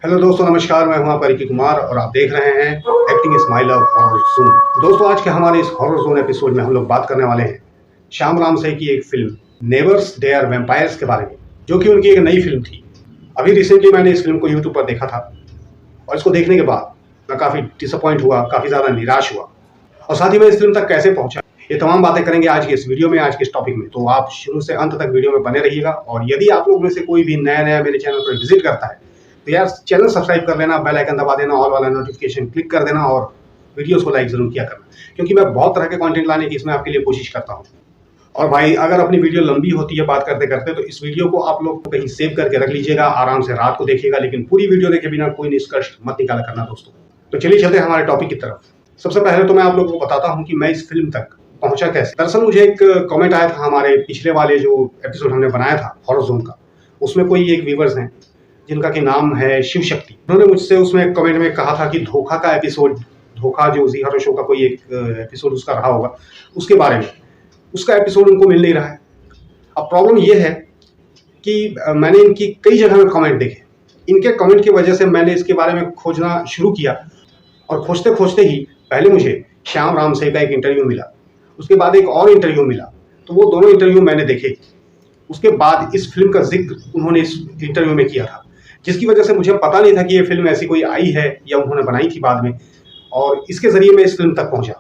Hello दोस्तों, नमस्कार। मैं हूं परिकी कुमार और आप देख रहे हैं acting is my love horror zone. दोस्तों, आज के हमारे इस हॉरर जोन एपिसोड में हम लोग बात करने वाले हैं श्याम राम से की एक फिल्म नेबर्स दे आर वैम्पायर्स के बारे में, जो कि उनकी एक नई फिल्म थी। अभी रिसेंटली मैंने इस फिल्म को यूट्यूब पर देखा था और इसको देखने के बाद मैं काफ़ी डिसअपॉइंट हुआ, काफ़ी ज़्यादा निराश हुआ और साथ ही मैं इस फिल्म तक कैसे पहुंचा, ये तमाम बातें करेंगे आज के इस वीडियो में, आज के इस टॉपिक में। तो आप शुरू से अंत तक वीडियो में बने रहिएगा। और यदि आप लोग में से कोई भी नया मेरे चैनल पर विजिट करता है तो यार चैनल सब्सक्राइब कर लेना, बेल आइकन दबा देना, ऑल वाला नोटिफिकेशन क्लिक कर देना और वीडियोस को लाइक जरूर किया करना, क्योंकि मैं बहुत तरह के कंटेंट लाने की इसमें आपके लिए कोशिश करता हूँ। और भाई, अगर अपनी वीडियो लंबी होती है बात करते करते तो इस वीडियो को आप लोग कहीं सेव करके रख लीजिएगा, आराम से रात को देखिएगा, लेकिन पूरी वीडियो देखे बिना कोई निष्कर्ष मत निकाला करना दोस्तों। तो चलिए चलते हैं हमारे टॉपिक की तरफ। सबसे पहले तो मैं आप लोगों को बताता हूँ कि मैं इस फिल्म तक पहुंचा कैसे। दरअसल मुझे एक कमेंट आया था हमारे पिछले वाले जो एपिसोड हमने बनाया था हॉरर जोन का, उसमें कोई एक व्यूवर्स हैं जिनका कि नाम है शिव शक्ति। उन्होंने मुझसे उसमें कमेंट में कहा था कि धोखा का एपिसोड, धोखा जो जी हॉरर शो का कोई एक एपिसोड उसका रहा होगा, उसके बारे में उसका एपिसोड उनको मिल नहीं रहा है। अब प्रॉब्लम ये है कि मैंने इनकी कई जगह में कमेंट देखे, इनके कमेंट की वजह से मैंने इसके बारे में खोजना शुरू किया और खोजते खोजते ही पहले मुझे श्याम राम से का एक इंटरव्यू मिला, उसके बाद एक और इंटरव्यू मिला। तो वो दोनों इंटरव्यू मैंने देखे। उसके बाद इस फिल्म का जिक्र उन्होंने इस इंटरव्यू में किया था, जिसकी वजह से मुझे पता नहीं था कि ये फिल्म ऐसी कोई आई है या उन्होंने बनाई थी बाद में, और इसके जरिए मैं इस फिल्म तक पहुंचा।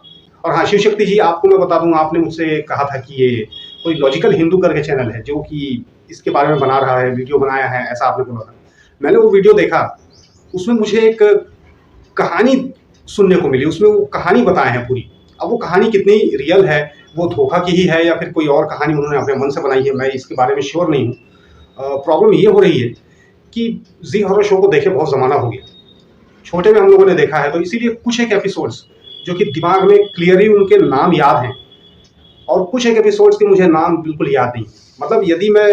और हाँ, शिव शक्ति जी, आपको मैं बता दूं, आपने मुझसे कहा था कि ये कोई लॉजिकल हिंदू करके चैनल है जो कि इसके बारे में बना रहा है, वीडियो बनाया है, ऐसा आपने बोला था। मैंने वो वीडियो देखा, उसमें मुझे एक कहानी सुनने को मिली, उसमें वो कहानी बताए हैं पूरी। अब वो कहानी कितनी रियल है, वो धोखा की ही है या फिर कोई और कहानी उन्होंने अपने मन से बनाई है, मैं इसके बारे में श्योर नहीं हूँ। प्रॉब्लम ये हो रही है कि जी हॉरर शो को देखे बहुत ज़माना हो गया, छोटे में हम लोगों ने देखा है, तो इसीलिए कुछ एक एपिसोड्स जो कि दिमाग में क्लियरली उनके नाम याद हैं और कुछ एक एपिसोड्स के मुझे नाम बिल्कुल याद नहीं। मतलब यदि मैं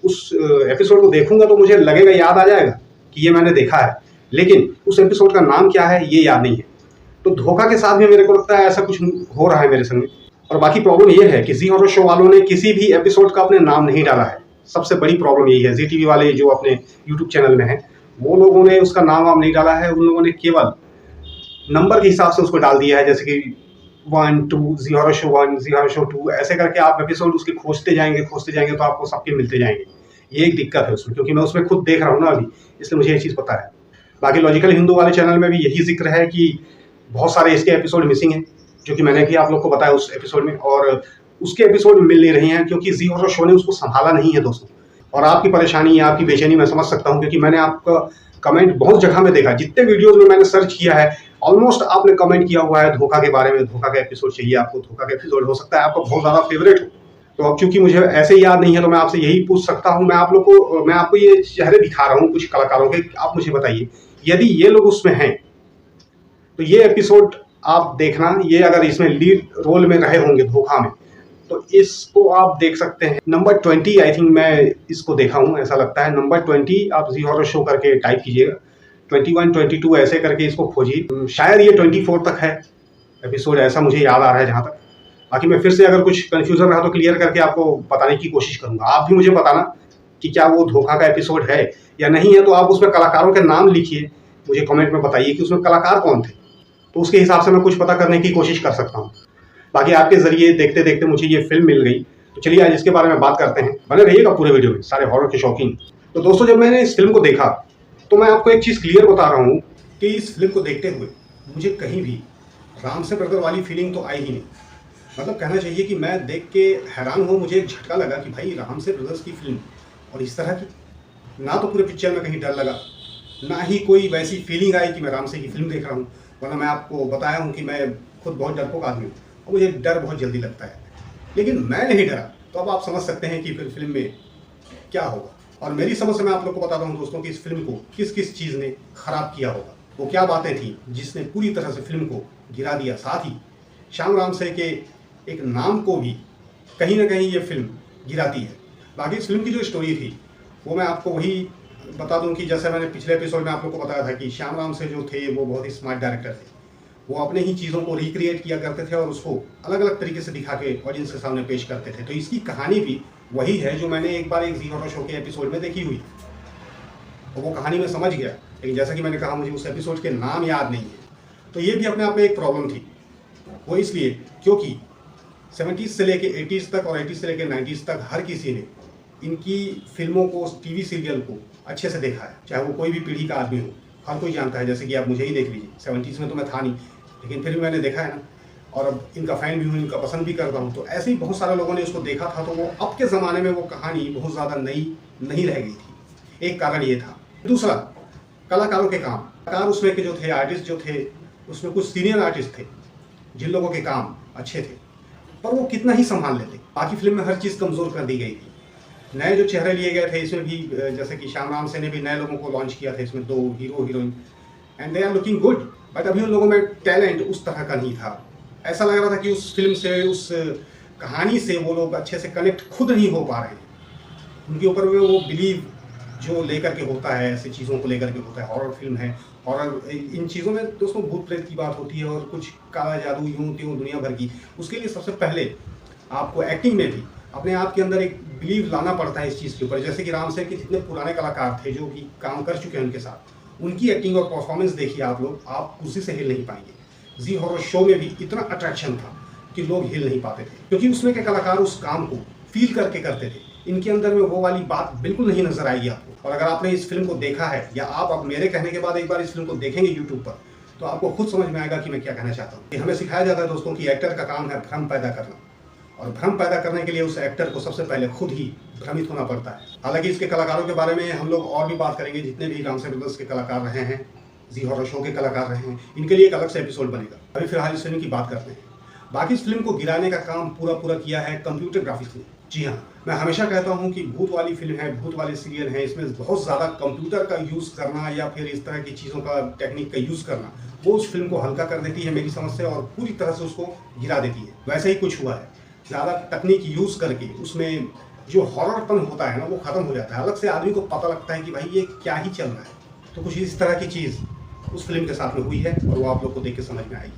उस एपिसोड को देखूंगा तो मुझे लगेगा, याद आ जाएगा कि ये मैंने देखा है, लेकिन उस एपिसोड का नाम क्या है ये याद नहीं है। तो धोखा के साथ भी मेरे को लगता है ऐसा कुछ हो रहा है मेरे संग। और बाकी प्रॉब्लम ये है कि जी हॉरर शो वालों ने किसी भी एपिसोड का अपने नाम नहीं डाला है। सबसे बड़ी प्रॉब्लम यही है। जी टीवी वाले जो अपने यूट्यूब चैनल में है, वो लोगों ने उसका नाम वाम नहीं डाला है। उन लोगों ने केवल नंबर के हिसाब से उसको डाल दिया है, जैसे कि 1, 2, जी हॉरर शो 1, जी हॉरर शो 2, ऐसे करके आप एपिसोड उसके खोजते जाएंगे तो आपको सबके मिलते जाएंगे। ये एक दिक्कत है उसमें, क्योंकि मैं उसमें खुद देख रहा हूँ ना अभी, इसलिए मुझे ये चीज़ पता है। बाकी लॉजिकल हिंदू वाले चैनल में भी यही जिक्र है कि बहुत सारे इसके एपिसोड मिसिंग हैं, जो कि मैंने भी आप लोग को बताया उस एपिसोड में, और उसके एपिसोड मिल नहीं रहे हैं क्योंकि जी हॉरर शो ने उसको संभाला नहीं है दोस्तों। और आपकी परेशानी या आपकी बेचैनी मैं समझ सकता हूँ, क्योंकि मैंने आपका कमेंट बहुत जगह में देखा, जितने वीडियोज में मैंने सर्च किया है ऑलमोस्ट आपने कमेंट किया हुआ है धोखा के बारे में। धोखा का एपिसोड चाहिए आपको, धोखा का एपिसोड हो सकता है आपका बहुत ज़्यादा फेवरेट हो। तो अब चूंकि मुझे ऐसे ही याद नहीं है तो मैं आपसे यही पूछ सकता हूँ, मैं आपको ये चेहरे दिखा रहा हूँ कुछ कलाकारों के, आप मुझे बताइए यदि ये लोग उसमें हैं तो ये एपिसोड आप देखना, ये अगर इसमें लीड रोल में रहे होंगे धोखा में, तो इसको आप देख सकते हैं। नंबर 20 आई थिंक मैं इसको देखा हूँ, ऐसा लगता है नंबर 20 आप जी हॉरर शो करके टाइप कीजिएगा, 21, 22 ऐसे करके इसको खोजिए। शायद ये 24 तक है एपिसोड, ऐसा मुझे याद आ रहा है जहाँ तक। बाकी मैं फिर से अगर कुछ कन्फ्यूजन रहा तो क्लियर करके आपको बताने की कोशिश करूँगा। आप भी मुझे बताना कि क्या वो धोखा का एपिसोड है या नहीं है। तो आप उसमें कलाकारों के नाम लिखिए, मुझे कमेंट में बताइए कि उसमें कलाकार कौन थे, तो उसके हिसाब से मैं कुछ पता करने की कोशिश कर सकता हूँ। बाकी आपके जरिए देखते देखते मुझे ये फिल्म मिल गई, तो चलिए आज इसके बारे में बात करते हैं। बने रहिएगा पूरे वीडियो में, सारे हॉरर के शौकीन। तो दोस्तों, जब मैंने इस फिल्म को देखा तो मैं आपको एक चीज़ क्लियर बता रहा हूँ कि इस फिल्म को देखते हुए मुझे कहीं भी राम से ब्रदर वाली फीलिंग तो आई ही नहीं। मतलब कहना चाहिए कि मैं देख के हैरान हूँ, मुझे एक झटका लगा कि भाई राम से ब्रदर्स की फिल्म और इस तरह की। ना तो पूरे पिक्चर में कहीं डर लगा, ना ही कोई वैसी फीलिंग आई कि मैं राम से की फिल्म देख रहा हूँ। वरना मैं आपको बताया हूँ कि मैं खुद बहुत डरपोक आदमी हूँ और मुझे डर बहुत जल्दी लगता है, लेकिन मैं नहीं डरा। तो अब आप समझ सकते हैं कि फिर फिल्म में क्या होगा। और मेरी समझ से मैं आप लोग को बताता हूँ दोस्तों कि इस फिल्म को किस किस चीज़ ने खराब किया होगा, वो क्या बातें थी जिसने पूरी तरह से फिल्म को गिरा दिया। साथ ही श्याम राम से के एक नाम को भी कहीं ना कहीं ये फिल्म गिराती है। बाकी इस फिल्म की जो स्टोरी थी वो मैं आपको वही बता दूं कि जैसे मैंने पिछले एपिसोड में आप लोग को बताया था कि श्याम राम से जो थे वो बहुत ही स्मार्ट डायरेक्टर थे। वो अपने ही चीज़ों को रिक्रिएट किया करते थे और उसको अलग अलग तरीके से दिखा के ऑडियंस के सामने पेश करते थे। तो इसकी कहानी भी वही है जो मैंने एक बार एक जी हॉरर शो के एपिसोड में देखी हुई। और वो कहानी मैं समझ गया, लेकिन जैसा कि मैंने कहा मुझे उस एपिसोड के नाम याद नहीं है। तो ये भी अपने आप में एक प्रॉब्लम थी। वो इसलिए क्योंकि 70s से लेके 80s तक और 80s से लेके 90s तक हर किसी ने इनकी फिल्मों को, टीवी सीरियल को अच्छे से देखा है, चाहे वो कोई भी पीढ़ी का आदमी हो। हर कोई जानता है, जैसे कि आप मुझे ही देख लीजिए, 70s में तो मैं था नहीं, लेकिन फिर भी मैंने देखा है ना, और अब इनका फ़ैन भी हूँ, इनका पसंद भी करता हूँ। तो ऐसे ही बहुत सारे लोगों ने उसको देखा था, तो वो अब के ज़माने में वो कहानी बहुत ज़्यादा नई नहीं रह गई थी। एक कारण ये था। दूसरा, कलाकारों के काम, कलाकार उसमें के जो थे, आर्टिस्ट जो थे, उसमें कुछ सीनियर आर्टिस्ट थे जिन लोगों के काम अच्छे थे, पर वो कितना ही संभाल लेते। बाकी फिल्म में हर चीज़ कमज़ोर कर दी गई थी। नए जो चेहरे लिए गए थे इसमें भी, जैसे कि श्याम राम से ने भी नए लोगों को लॉन्च किया था इसमें, 2 hero heroine, and they are looking good, but अभी उन लोगों में टैलेंट उस तरह का नहीं था। ऐसा लग रहा था कि उस फिल्म से, उस कहानी से वो लोग अच्छे से कनेक्ट खुद नहीं हो पा रहे हैं। उनके ऊपर में वो बिलीव जो लेकर के होता है, ऐसी चीज़ों को लेकर के होता है। हॉरर फिल्म है, हॉरर इन चीज़ों में दोस्तों भूत प्रेत की बात होती है और कुछ काला जादू यूं त्यों दुनिया भर की। उसके लिए सबसे पहले आपको एक्टिंग में भी अपने आप के अंदर एक बिलीव लाना पड़ता है इस चीज़ के ऊपर। जैसे कि राम सेन के जितने पुराने कलाकार थे जो भी काम कर चुके हैं उनके साथ, उनकी एक्टिंग और परफॉर्मेंस देखिए आप लोग, आप उसी से हिल नहीं पाएंगे। जी हॉरर शो में भी इतना अट्रैक्शन था कि लोग हिल नहीं पाते थे, क्योंकि उसमें के कलाकार उस काम को फील करके करते थे। इनके अंदर में वो वाली बात बिल्कुल नहीं नजर आएगी आपको। और अगर आपने इस फिल्म को देखा है, या आप अब मेरे कहने के बाद एक बार इस फिल्म को देखेंगे यूट्यूब पर, तो आपको खुद समझ में आएगा कि मैं क्या कहना चाहता हूँ। हमें सिखाया जाता है दोस्तों कि एक्टर का काम है भ्रम पैदा करना, और भ्रम पैदा करने के लिए उस एक्टर को सबसे पहले खुद ही भ्रमित होना पड़ता है। हालांकि इसके कलाकारों के बारे में हम लोग और भी बात करेंगे, जितने भी राम सेन ब्रदर्स के कलाकार रहे हैं, जी हॉरर शो के कलाकार रहे हैं, इनके लिए एक अलग से एपिसोड बनेगा। अभी फिलहाल इस फिल्म की बात करते हैं। बाकी इस फिल्म को गिराने का काम पूरा किया है कंप्यूटर ग्राफिक्स ने। जी हाँ, मैं हमेशा कहता हूँ कि भूत वाली फिल्म है, भूत वाले सीरियल है, इसमें बहुत ज़्यादा कंप्यूटर का यूज़ करना या फिर इस तरह की चीज़ों का, टेक्निक का यूज़ करना, वो उस फिल्म को हल्का कर देती है मेरी समझ से, और पूरी तरह से उसको गिरा देती है। वैसे ही कुछ हुआ है, ज़्यादा तकनीक यूज़ करके उसमें जो हॉररपन होता है ना, वो ख़त्म हो जाता है। अलग से आदमी को पता लगता है कि भाई ये क्या ही चल रहा है। तो कुछ इस तरह की चीज़ उस फिल्म के साथ में हुई है, और वो आप लोग को देख के समझ में आएगी।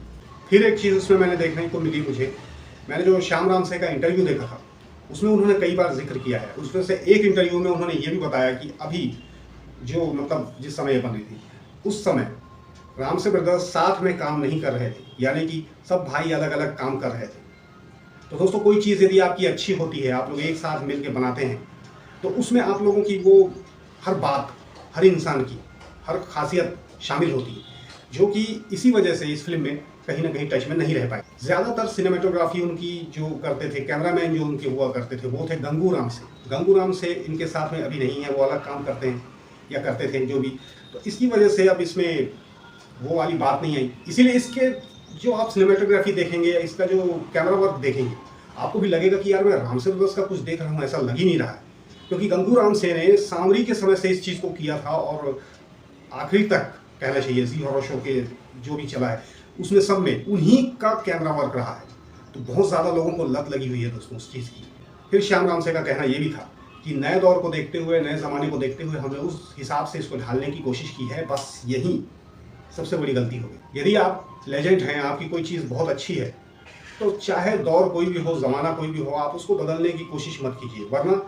फिर एक चीज़ उसमें मैंने देखने को मिली मुझे, मैंने जो श्याम राम से का इंटरव्यू देखा था, उसमें उन्होंने कई बार जिक्र किया है। उसमें से एक इंटरव्यू में उन्होंने ये भी बताया कि अभी जो मतलब जिस समय ये बन रही थी, उस समय राम से ब्रदर्स साथ में काम नहीं कर रहे थे, यानी कि सब भाई अलग अलग काम कर रहे थे। तो दोस्तों, कोई चीज़ यदि आपकी अच्छी होती है, आप लोग एक साथ मिल के बनाते हैं, तो उसमें आप लोगों की वो हर बात, हर इंसान की हर खासियत शामिल होती है, जो कि इसी वजह से इस फिल्म में कहीं ना कहीं टच में नहीं रह पाए। ज़्यादातर सिनेमेटोग्राफी उनकी जो करते थे, कैमरामैन जो उनके हुआ करते थे, वो थे गंगू राम से। गंगू राम से इनके साथ में अभी नहीं है, वो अलग काम करते हैं या करते थे जो भी। तो इसकी वजह से अब इसमें वो वाली बात नहीं आई। इसीलिए इसके जो आप सिनेमेटोग्राफी देखेंगे, इसका जो कैमरा वर्क देखेंगे, आपको भी लगेगा कि यार मैं राम से ब्रदर्स का कुछ देख रहा हूँ, ऐसा लग ही नहीं रहा है। क्योंकि गंगू राम से ने सामरी के समय से इस चीज़ को किया था, और आखिरी तक कहना चाहिए जी हॉरर शो के जो भी चला है उसमें सब में उन्हीं का कैमरा वर्क रहा है। तो बहुत ज़्यादा लोगों को लत लगी हुई है दोस्तों उस चीज़ की। फिर श्याम राम से का कहना ये भी था कि नए दौर को देखते हुए, नए ज़माने को देखते हुए हमने उस हिसाब से इसको ढालने की कोशिश की है, बस यही सबसे बड़ी गलती होगी। यदि आप लेजेंड हैं, आपकी कोई चीज़ बहुत अच्छी है, तो चाहे दौर कोई भी हो, ज़माना कोई भी हो, आप उसको बदलने की कोशिश मत कीजिए, वरना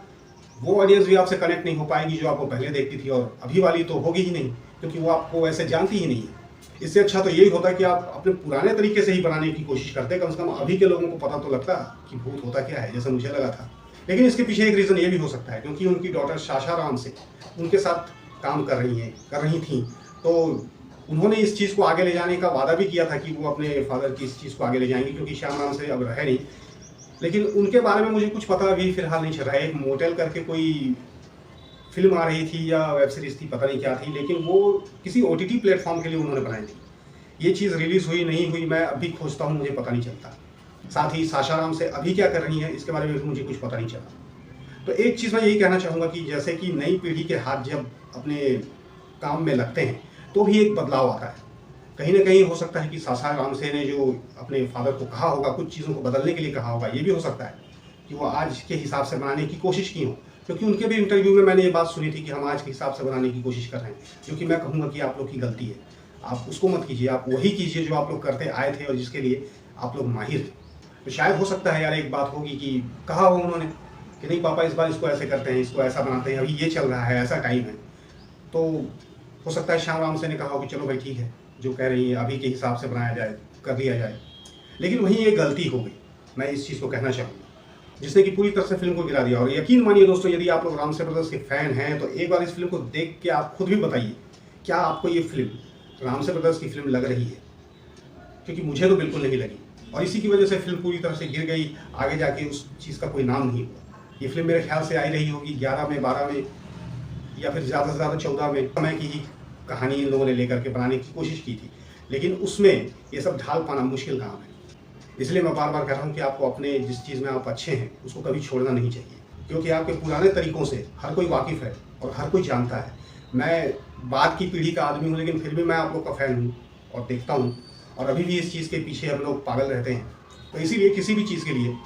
वो ऑडियंस भी आपसे कनेक्ट नहीं हो पाएगी जो आपको पहले देखती थी, और अभी वाली तो होगी ही नहीं, क्योंकि वो आपको ऐसे जानती ही नहीं है। इससे अच्छा तो यही होता है कि आप अपने पुराने तरीके से ही बनाने की कोशिश करते, कम से कम अभी के लोगों को पता तो लगता कि भूत होता क्या है, जैसा मुझे लगा था। लेकिन इसके पीछे एक रीज़न ये भी हो सकता है, क्योंकि उनकी डॉटर साशा राम से उनके साथ काम कर रही थी, तो उन्होंने इस चीज़ को आगे ले जाने का वादा भी किया था कि वो अपने फादर की इस चीज़ को आगे ले जाएंगे, क्योंकि श्याम राम से अब रहे नहीं। लेकिन उनके बारे में मुझे कुछ पता अभी फिलहाल नहीं चल रहा है। एक मोटेल करके कोई फिल्म आ रही थी या वेब सीरीज़ थी, पता नहीं क्या थी, लेकिन वो किसी OTT प्लेटफॉर्म के लिए उन्होंने बनाई थी। ये चीज़ रिलीज़ हुई नहीं हुई, मैं अभी खोजता हूँ, मुझे पता नहीं चलता। साथ ही साशा राम से अभी क्या कर रही है, इसके बारे में भी मुझे कुछ पता नहीं चला। तो एक चीज़ मैं यही कहना चाहूँगा कि जैसे कि नई पीढ़ी के हाथ जब अपने काम में लगते हैं, तो भी एक बदलाव आता है। कहीं ना कहीं हो सकता है कि साशा राम से ने जो अपने फादर को कहा होगा, कुछ चीज़ों को बदलने के लिए कहा होगा, ये भी हो सकता है कि वो आज के हिसाब से बनाने की कोशिश की हो। क्योंकि उनके भी इंटरव्यू में मैंने ये बात सुनी थी कि हम आज के हिसाब से बनाने की कोशिश कर रहे हैं, जो कि मैं कहूँगा कि आप लोग की गलती है। आप उसको मत कीजिए, आप वही कीजिए जो आप लोग करते आए थे और जिसके लिए आप लोग माहिर हैं। तो शायद हो सकता है यार एक बात होगी कि कहा हो उन्होंने कि नहीं पापा इस बार इसको ऐसे करते हैं, इसको ऐसा बनाते हैं, अभी ये चल रहा है, ऐसा टाइम है। तो हो सकता है श्याम राम से ने कहा हो कि चलो भाई ठीक है, जो कह रही है अभी के हिसाब से बनाया जाए, कर दिया जाए। लेकिन वहीं एक गलती हो गई, मैं इस चीज़ को कहना चाहूँगा, जिसने कि पूरी तरह से फिल्म को गिरा दिया। और यकीन मानिए दोस्तों, यदि आप लोग रामसे ब्रदर्स के फ़ैन हैं तो एक बार इस फिल्म को देख के आप खुद भी बताइए, क्या आपको ये फिल्म रामसे ब्रदर्स की फिल्म लग रही है? क्योंकि मुझे तो बिल्कुल नहीं लगी, और इसी की वजह से फिल्म पूरी तरह से गिर गई। आगे जाके उस चीज़ का कोई नाम नहीं हुआ। ये फिल्म मेरे ख्याल से आई रही होगी 11 में, 12 में, या फिर ज़्यादा से ज़्यादा 14 में। समय की ही कहानी इन लोगों ने लेकर के बनाने की कोशिश की थी, लेकिन उसमें ये सब ढाल पाना मुश्किल काम है। इसलिए मैं बार बार कह रहा हूँ कि आपको अपने जिस चीज़ में आप अच्छे हैं उसको कभी छोड़ना नहीं चाहिए, क्योंकि आपके पुराने तरीक़ों से हर कोई वाकिफ़ है और हर कोई जानता है। मैं बाद की पीढ़ी का आदमी हूँ, लेकिन फिर भी मैं आप लोग का फ़ैन हूँ और देखता हूँ, और अभी भी इस चीज़ के पीछे हम लोग पागल रहते हैं। तो इसीलिए किसी भी चीज़ के लिए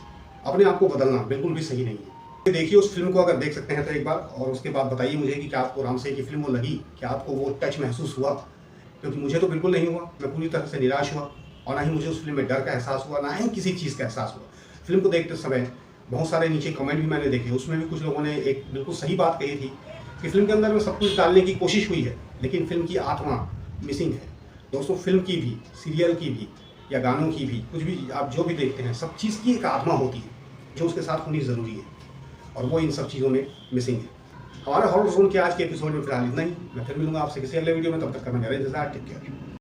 अपने आप को बदलना बिल्कुल भी सही नहीं है। देखिए उस फिल्म को, अगर देख सकते हैं तो एक बार, और उसके बाद बताइए मुझे कि क्या आपको रामसे की फिल्म वो लगी, क्या आपको वो टच महसूस हुआ? क्योंकि मुझे तो बिल्कुल नहीं हुआ। मैं पूरी तरह से निराश हुआ, और ना ही मुझे उस फिल्म में डर का एहसास हुआ, ना ही किसी चीज़ का एहसास हुआ। फिल्म को देखते समय बहुत सारे नीचे कमेंट भी मैंने देखे, उसमें भी कुछ लोगों ने एक बिल्कुल सही बात कही थी कि फिल्म के अंदर में सब कुछ डालने की कोशिश हुई है, लेकिन फिल्म की आत्मा मिसिंग है। दोस्तों, फिल्म की भी, सीरियल की भी, या गानों की भी, कुछ भी आप जो भी देखते हैं, सब चीज़ की एक आत्मा होती है जो उसके साथ होनी ज़रूरी है, और वो इन सब चीज़ों में मिसिंग है। हमारे हॉरर जोन के आज के एपिसोड में फिलहाल इतना ही। मैं फिर मिलूंगा आपसे किसी अगले वीडियो में, तब तक का मेरा इंतजार। Take care.